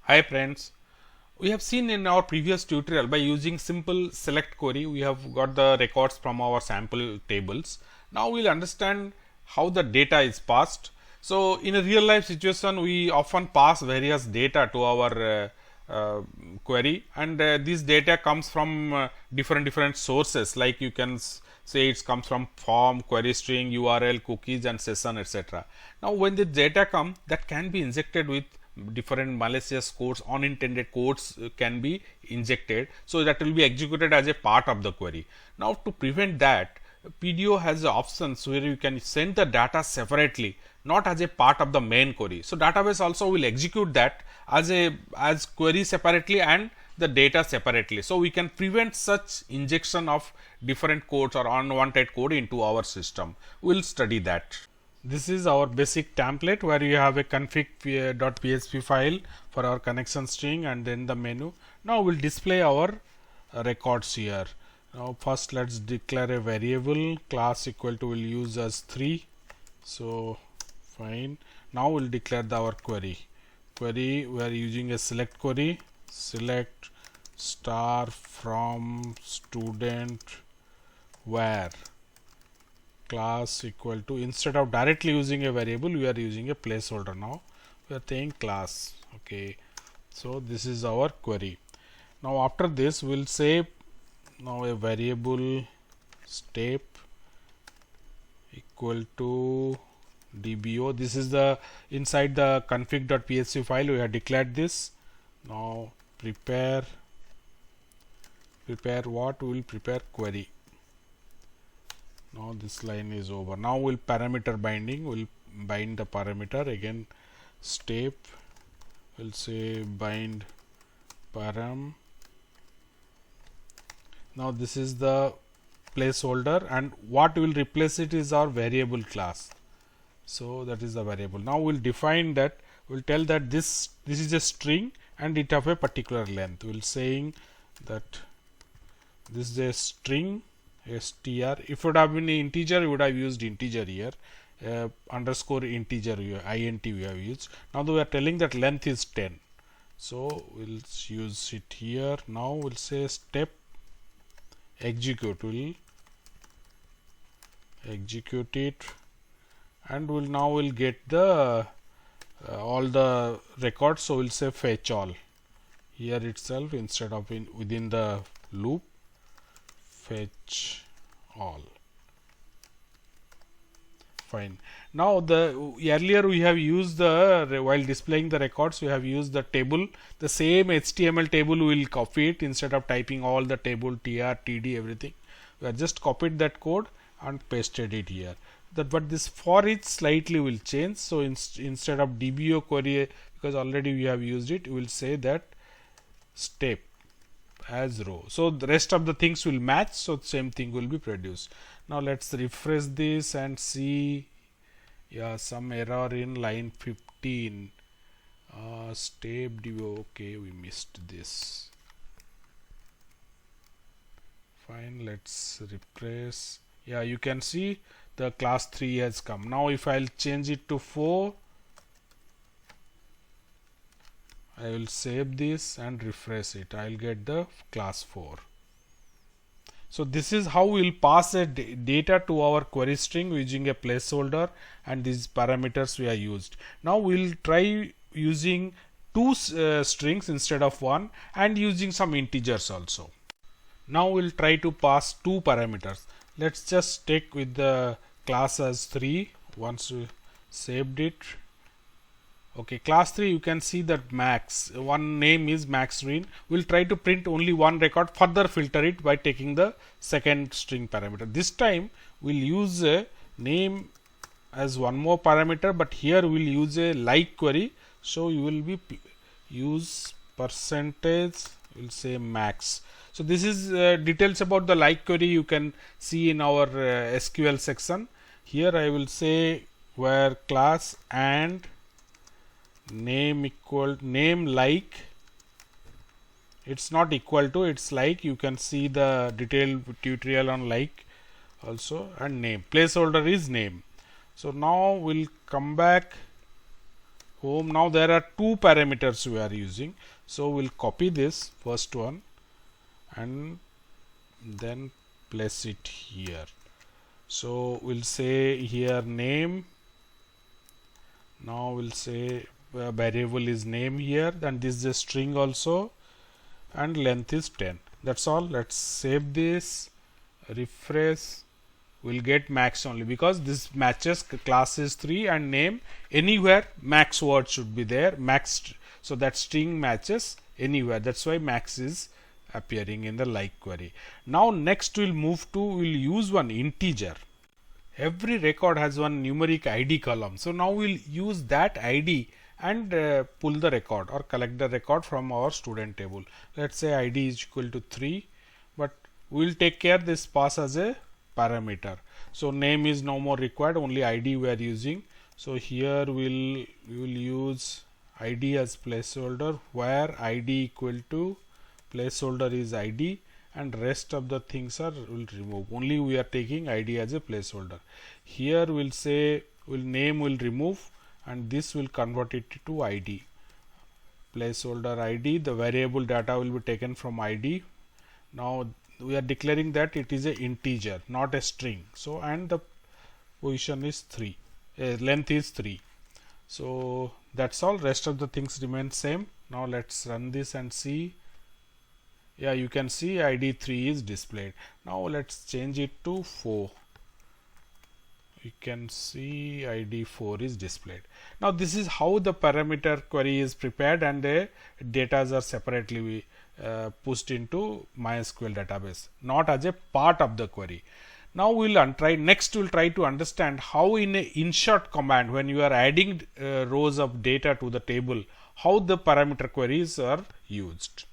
Hi friends, we have seen in our previous tutorial by using simple select query we have got the records from our sample tables. Now we will understand how the data is passed. So in a real life situation we often pass various data to our query, and this data comes from different sources, like you can say it comes from form, query string, URL, cookies and session, etc. Now when the data come, that can be injected with different malicious codes, unintended codes can be injected, so that will be executed as a part of the query. Now to prevent that, PDO has options where you can send the data separately, not as a part of the main query. So database also will execute that as query separately and the data separately. So we can prevent such injection of different codes or unwanted code into our system. We will study that. This is our basic template where you have a config.php file for our connection string and then the menu. Now we'll display our records here. Now first let's declare a variable, class equal to we'll use as 3. So fine. Now we'll declare our query. We are using a select query, select star from student where class equal to, instead of directly using a variable we are using a placeholder. Now we are saying class. Okay, so this is our query. Now after this we will say now a variable step equal to dbo. This is the inside the config.php file we have declared this. Now prepare what? We will prepare query. Now this line is over. Now we'll parameter binding, we'll bind the parameter again. Step, we'll say bind param. Now this is the placeholder, and what will replace it is our variable class. So that is the variable. Now we'll define that, we'll tell that this is a string and it have a particular length. We'll saying that this is a string str. If it would have been integer, you would have used integer here. Underscore integer int we have used. Now we are telling that length is 10, so we'll use it here. Now we'll say step execute, will execute it, and we'll get the all the records. So we'll say fetch all here itself instead of within the loop. Fetch all. Fine. Now the earlier we have used the, while displaying the records, we have used the table, the same HTML table. We will copy it instead of typing all the table tr, td, everything. We have just copied that code and pasted it here. But this for each slightly will change. So instead of dbo query, because already we have used it, we will say that step as row. So the rest of the things will match, so the same thing will be produced. Now let's refresh this and see, yeah, some error in line 15. Step dbo. Okay, we missed this. Fine, let's refresh. Yeah, you can see the class 3 has come. Now if I'll change it to 4, I will save this and refresh it. I will get the class 4. So this is how we will pass a data to our query string using a placeholder, and these parameters we are used. Now we will try using two strings instead of one, and using some integers also. Now we will try to pass two parameters. Let's just take with the class as 3 once we saved it. Okay, class 3, you can see that max, one name is max green. We'll try to print only one record, further filter it by taking the second string parameter. This time we'll use a name as one more parameter, but here we'll use a like query. So you will be use percentage, we'll say max. So this is details about the like query you can see in our SQL section. Here I will say where class and name equal name like, it's not equal to, it's like. You can see the detailed tutorial on like also, and name placeholder is name. So now we'll come back home. Now there are two parameters we are using, so we'll copy this first one and then place it here. So we'll say here name. Now we'll say variable is name here, and this is a string also, and length is 10. That's all. Let's save this, refresh. We'll get max only because this matches class is 3 and name anywhere max word should be there, max. So that string matches anywhere. That's why max is appearing in the like query. Now next we'll move to, we'll use one integer. Every record has one numeric ID column. So now we'll use that ID and pull the record or collect the record from our student table. Let's say ID is equal to 3, but we'll take care this pass as a parameter. So name is no more required, only ID we are using. So here we will use ID as placeholder, where ID equal to placeholder is ID, and rest of the things are will remove. Only we are taking ID as a placeholder. Here we'll say name will remove, and this will convert it to ID. Placeholder ID, the variable data will be taken from ID. Now we are declaring that it is a integer, not a string. So and the position is 3, length is 3. So that's all. Rest of the things remain same. Now let's run this and see. Yeah, you can see ID 3 is displayed. Now let's change it to 4. You can see ID 4 is displayed. Now this is how the parameter query is prepared, and the data are separately pushed into MySQL database, not as a part of the query. Now we'll next we'll try to understand how in a insert command, when you are adding rows of data to the table, how the parameter queries are used.